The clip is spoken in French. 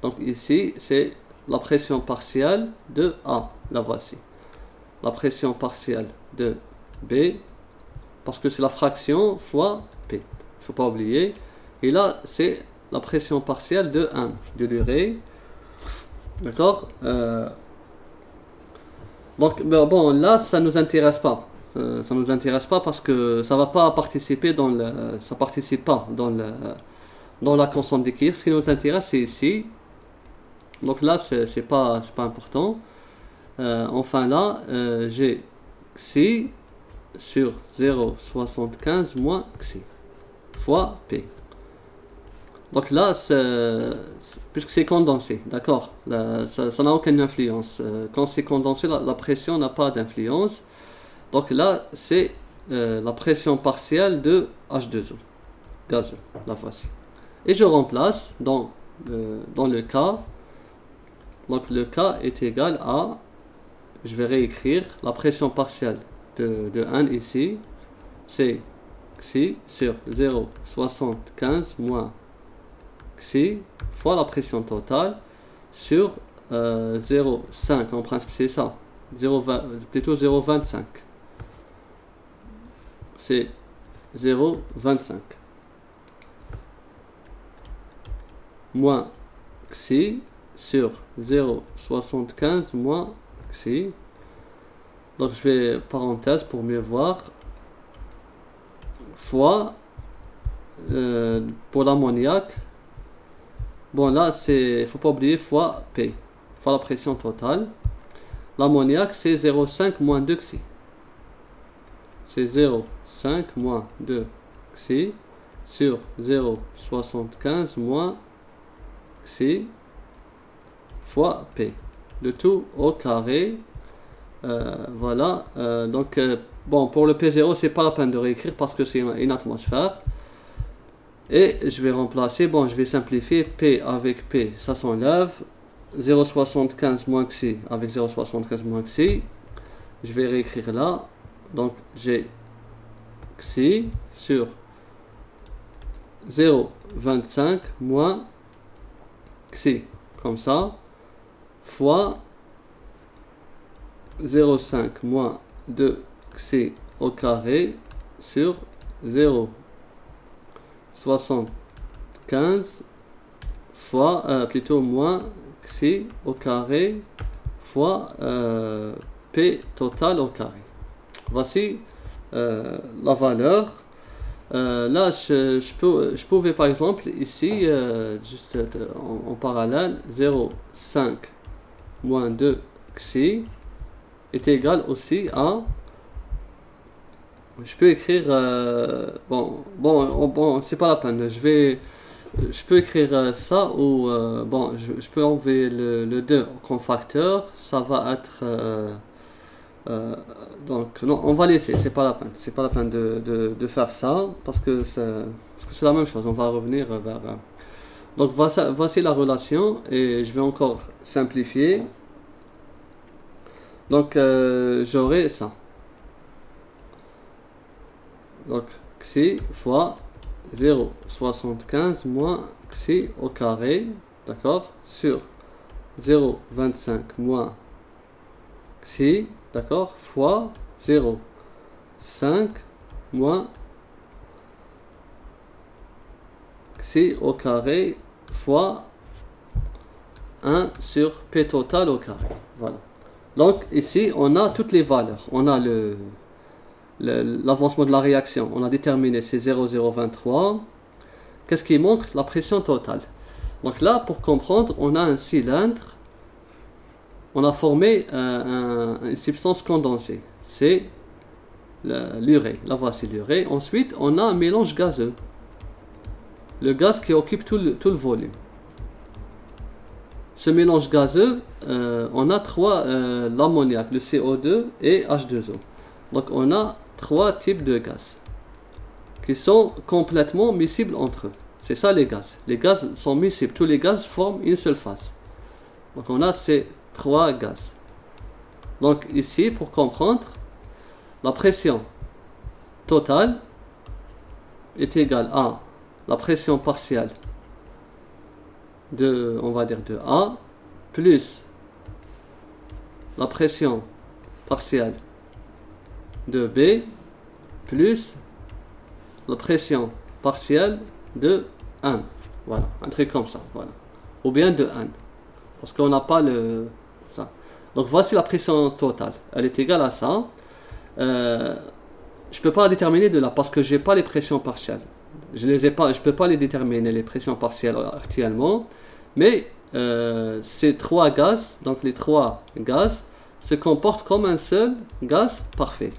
Donc ici, c'est la pression partielle de A. La voici. La pression partielle de B, parce que c'est la fraction fois P. Il ne faut pas oublier. Et là, c'est la pression partielle de 1, de l'urée. D'accord. Donc, bon, là, ça ne nous intéresse pas. Ça nous intéresse pas parce que ça va pas participer dans le... Ça participe pas dans la constante d'équilibre. Ce qui nous intéresse, c'est ici. Donc là, c'est pas important. Enfin là, j'ai Xi sur 0,75 moins Xi fois P. Donc là, puisque c'est condensé, d'accord, ça n'a aucune influence. Quand c'est condensé, la pression n'a pas d'influence. Donc là, c'est la pression partielle de H2O, gazeux, la voici. Et je remplace dans le cas. Donc le cas est égal à, je vais réécrire, la pression partielle de 1 ici, c'est Xi sur 0,75 moins Xi fois la pression totale sur 0,5, en principe c'est ça, plutôt 0,25. C'est 0,25 moins Xi sur 0,75 moins Xi. Donc je vais parenthèse pour mieux voir, fois pour l'ammoniac. Bon là, il faut pas oublier fois P, fois la pression totale. L'ammoniac c'est 0,5 moins 2 Xi. C'est 0,5 moins 2 Xi sur 0,75 moins Xi fois P. Le tout au carré. Voilà. Donc, bon, pour le P0, c'est pas la peine de réécrire parce que c'est une atmosphère. Et je vais remplacer, bon, je vais simplifier. P avec P, ça s'enlève. 0,75 moins Xi avec 0,75 moins Xi. Je vais réécrire là. Donc, j'ai Xi sur 0,25 moins Xi. Comme ça. Fois 0,5 moins 2 Xi au carré sur 0,75 fois, plutôt moins Xi au carré fois P total au carré. Voici la valeur. Là, je pouvais par exemple ici, juste en parallèle, 0,5 moins 2 Xi est égal aussi à, je peux écrire, bon, c'est pas la peine, je peux écrire ça ou, bon, je peux enlever le 2 comme facteur, ça va être, donc non, on va laisser, c'est pas la peine de faire ça, parce que c'est la même chose, on va revenir vers, donc voici la relation, et je vais encore simplifier. Donc, j'aurai ça. Donc, Xi fois 0,75 moins Xi au carré, d'accord, sur 0,25 moins Xi, d'accord, fois 0,5 moins Xi au carré fois 1 sur P total au carré. Voilà. Donc ici, on a toutes les valeurs. On a l'avancement de la réaction. On a déterminé, c'est 0,023. Qu'est-ce qui manque? La pression totale. Donc là, pour comprendre, on a un cylindre. On a formé une substance condensée. C'est l'urée. Là, voici l'urée. Ensuite, on a un mélange gazeux. Le gaz qui occupe tout le volume. Ce mélange gazeux, on a l'ammoniac, le CO2 et H2O. Donc on a 3 types de gaz qui sont complètement miscibles entre eux. C'est ça les gaz. Les gaz sont miscibles. Tous les gaz forment une seule phase. Donc on a ces 3 gaz. Donc ici, pour comprendre, la pression totale est égale à la pression partielle de, on va dire de A, plus la pression partielle de B, plus la pression partielle de N. Voilà, un truc comme ça, voilà. Ou bien de N. Parce qu'on n'a pas le... ça. Donc voici la pression totale. Elle est égale à ça. Je peux pas la déterminer de là parce que j'ai pas les pressions partielles. Je les ai pas, je peux pas les déterminer les pressions partielles actuellement. Mais ces trois gaz, donc les trois gaz, se comportent comme un seul gaz parfait.